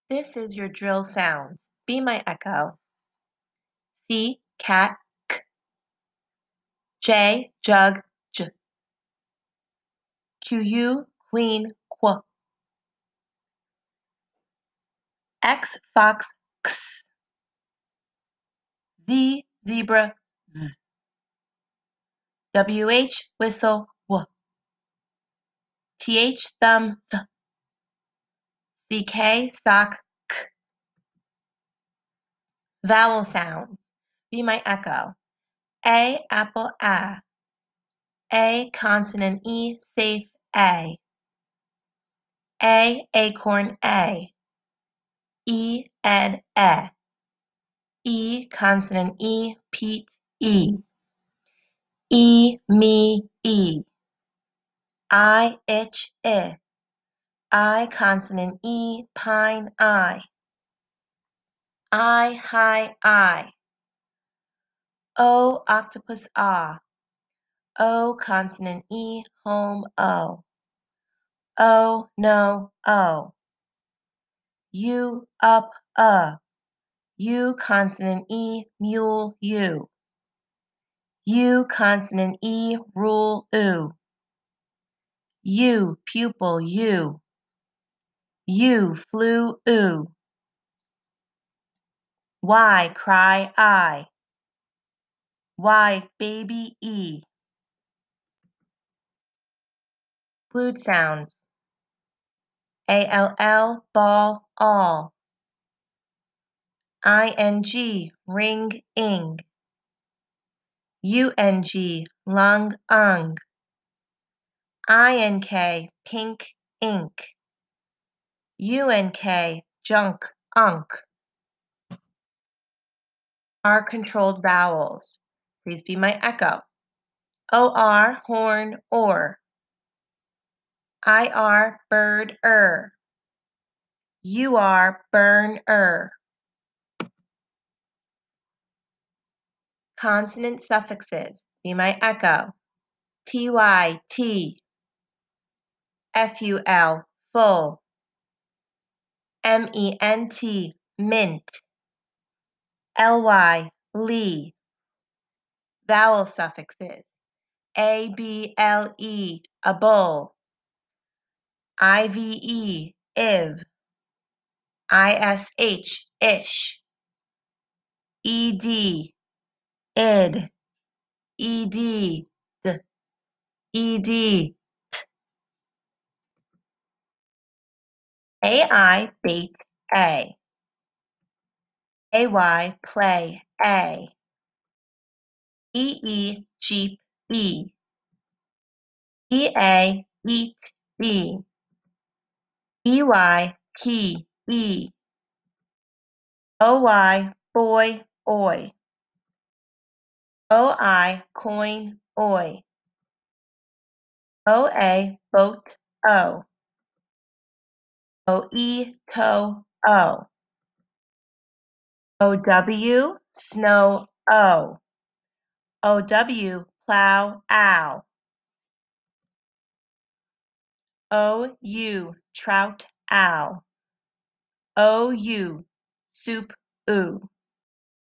This is your drill sounds. Be my echo. C, cat, k. J, jug, j. Q, queen, qu. X, fox, x. Z, zebra, z. WH, whistle, w. TH, thumb, th. CK, sock, k. Vowel sounds. Be my echo. A, apple, a. A, consonant, E, safe, A. A, acorn, A. E, ed, e. E, consonant, E, Pete, E. E, me, E. I, itch, I. I, consonant, E, pine, I. I, high, I. O, octopus, ah. O, consonant, E, home, O. O, no, O. U, up, U, consonant, E, mule, U. U, consonant, E, rule, U. U, pupil, U. U, flew, oo. Y, cry, I. Y, baby, E. Flute sounds. ALL, ball, all. ING, ring, ing. UNG, lung, ung. INK, pink, ink. UNK, junk, unk. R controlled vowels. Please be my echo. OR, horn, or. IR, bird, UR, burn, Consonant suffixes. Be my echo. TY, T. FUL, full. MENT, mint. LY, lee. Vowel suffixes. ABLE, a bull. IVE, iv. ISH, ish. ED, id. ED, d. ED, AI, bait, A. AY, play, A. EE, jeep, E. EA, eat, E. EY, key, E. OY, boy, oi. OI, coin, oi. OA, boat, O. OE, toe, O. OW, snow, O. OW, plow, ow. OU, trout, ow. OU, soup, oo.